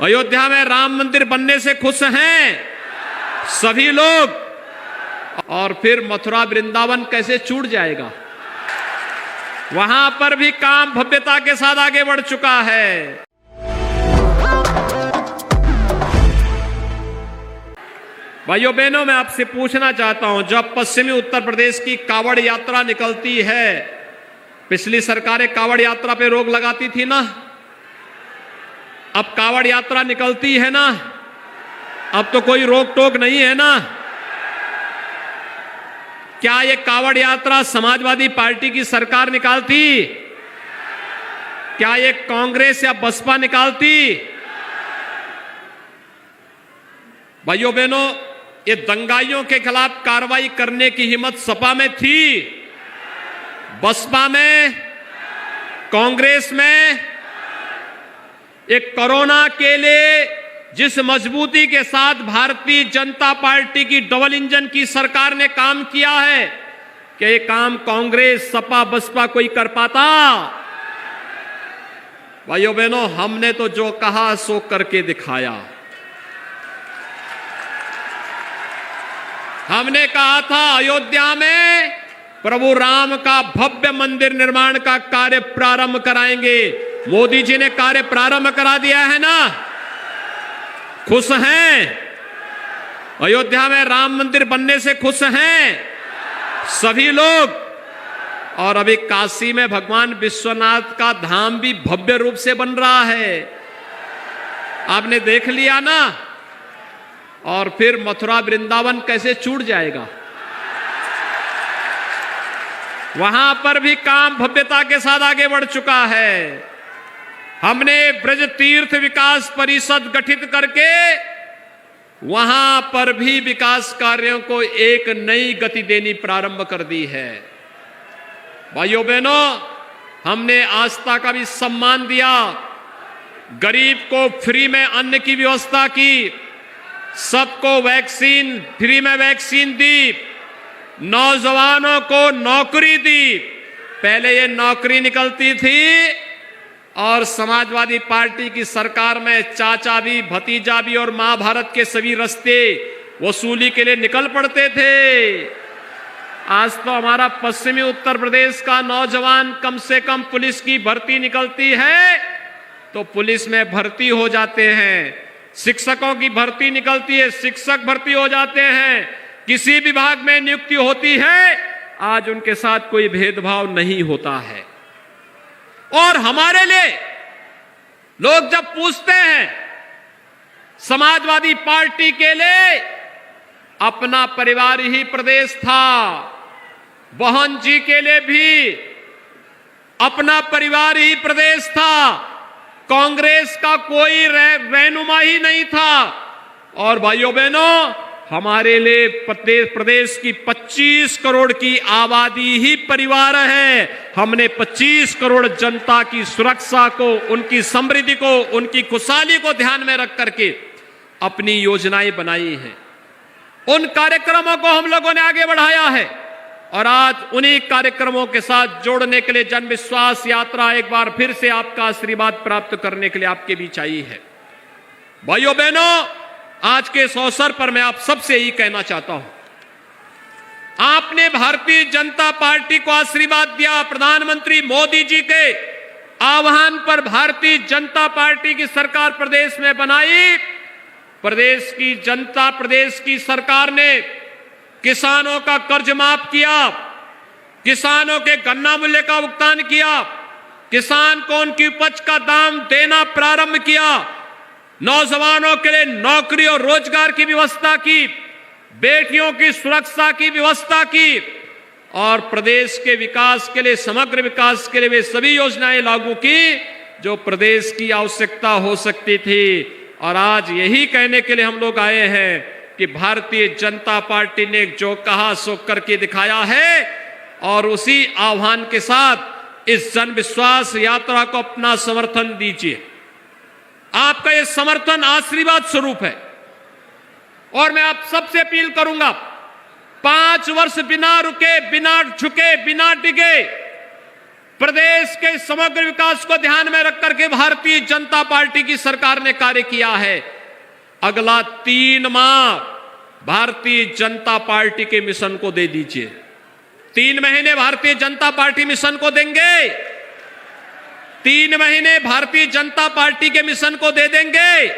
अयोध्या में राम मंदिर बनने से खुश हैं सभी लोग, और फिर मथुरा वृंदावन कैसे छूट जाएगा? वहां पर भी काम भव्यता के साथ आगे बढ़ चुका है। भाइयों बहनों, मैं आपसे पूछना चाहता हूं, जब पश्चिमी उत्तर प्रदेश की कावड़ यात्रा निकलती है, पिछली सरकारें कावड़ यात्रा पे रोक लगाती थी ना, अब कावड़ यात्रा निकलती है ना, अब तो कोई रोक टोक नहीं है ना। क्या ये कावड़ यात्रा समाजवादी पार्टी की सरकार निकालती? क्या ये कांग्रेस या बसपा निकालती? भाइयों बहनों, ये दंगाइयों के खिलाफ कार्रवाई करने की हिम्मत सपा में थी, बसपा में, कांग्रेस में। एक कोरोना के लिए जिस मजबूती के साथ भारतीय जनता पार्टी की डबल इंजन की सरकार ने काम किया है, क्या ये काम कांग्रेस, सपा, बसपा कोई कर पाता? भाइयों बहनों, हमने तो जो कहा सो करके दिखाया। हमने कहा था अयोध्या में प्रभु राम का भव्य मंदिर निर्माण का कार्य प्रारंभ कराएंगे। मोदी जी ने कार्य प्रारंभ करा दिया है ना। खुश हैं? अयोध्या में राम मंदिर बनने से खुश हैं सभी लोग। और अभी काशी में भगवान विश्वनाथ का धाम भी भव्य रूप से बन रहा है, आपने देख लिया ना। और फिर मथुरा वृंदावन कैसे छूट जाएगा? वहां पर भी काम भव्यता के साथ आगे बढ़ चुका है। हमने ब्रज तीर्थ विकास परिषद गठित करके वहां पर भी विकास कार्यों को एक नई गति देनी प्रारंभ कर दी है। भाइयों बहनों, हमने आस्था का भी सम्मान दिया, गरीब को फ्री में अन्न की व्यवस्था की, सबको वैक्सीन, फ्री में वैक्सीन दी, नौजवानों को नौकरी दी। पहले ये नौकरी निकलती थी और समाजवादी पार्टी की सरकार में चाचा भी, भतीजा भी और महाभारत के सभी रास्ते वसूली के लिए निकल पड़ते थे। आज तो हमारा पश्चिमी उत्तर प्रदेश का नौजवान कम से कम पुलिस की भर्ती निकलती है तो पुलिस में भर्ती हो जाते हैं, शिक्षकों की भर्ती निकलती है, शिक्षक भर्ती हो जाते हैं, किसी विभाग में नियुक्ति होती है, आज उनके साथ कोई भेदभाव नहीं होता है। और हमारे लिए लोग जब पूछते हैं, समाजवादी पार्टी के लिए अपना परिवार ही प्रदेश था, बहन जी के लिए भी अपना परिवार ही प्रदेश था, कांग्रेस का कोई रहनुमा ही नहीं था। और भाइयों बहनों, हमारे लिए प्रदेश की 25 करोड़ की आबादी ही परिवार है। हमने 25 करोड़ जनता की सुरक्षा को, उनकी समृद्धि को, उनकी खुशहाली को ध्यान में रख करके अपनी योजनाएं बनाई हैं। उन कार्यक्रमों को हम लोगों ने आगे बढ़ाया है और आज उन्हीं कार्यक्रमों के साथ जोड़ने के लिए जन विश्वास यात्रा एक बार फिर से आपका आशीर्वाद प्राप्त करने के लिए आपके बीच आई है। भाइयों बहनों, आज के इस अवसर पर मैं आप सबसे यही कहना चाहता हूं, आपने भारतीय जनता पार्टी को आशीर्वाद दिया। प्रधानमंत्री मोदी जी के आह्वान पर भारतीय जनता पार्टी की सरकार प्रदेश में बनाई। प्रदेश की जनता, प्रदेश की सरकार ने किसानों का कर्ज माफ किया, किसानों के गन्ना मूल्य का भुगतान किया, किसान को उनकी उपज का दाम देना प्रारंभ किया, नौजवानों के लिए नौकरी और रोजगार की व्यवस्था की, बेटियों की सुरक्षा की व्यवस्था की और प्रदेश के विकास के लिए, समग्र विकास के लिए वे सभी योजनाएं लागू की जो प्रदेश की आवश्यकता हो सकती थी। और आज यही कहने के लिए हम लोग आए हैं कि भारतीय जनता पार्टी ने जो कहा सो करके दिखाया है और उसी आह्वान के साथ इस जन विश्वास यात्रा को अपना समर्थन दीजिए। आपका यह समर्थन आशीर्वाद स्वरूप है और मैं आप सबसे अपील करूंगा, 5 वर्ष बिना रुके, बिना झुके, बिना डिगे प्रदेश के समग्र विकास को ध्यान में रख करके भारतीय जनता पार्टी की सरकार ने कार्य किया है। अगला 3 माह भारतीय जनता पार्टी के मिशन को दे दीजिए। 3 महीने भारतीय जनता पार्टी मिशन को देंगे। 3 महीने भारतीय जनता पार्टी के मिशन को दे देंगे।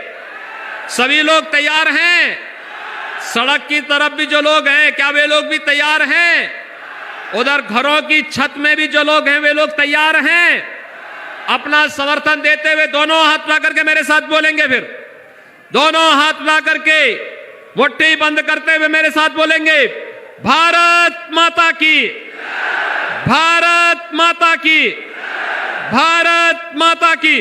सभी लोग तैयार हैं? सड़क की तरफ भी जो लोग हैं, क्या वे लोग भी तैयार हैं? उधर घरों की छत में भी जो लोग हैं, वे लोग तैयार हैं? अपना समर्थन देते हुए दोनों हाथ ला करके मेरे साथ बोलेंगे। फिर दोनों हाथ ला करके मुट्ठी बंद करते हुए मेरे साथ बोलेंगे, भारत माता की, भारत माता की, भारत माता की।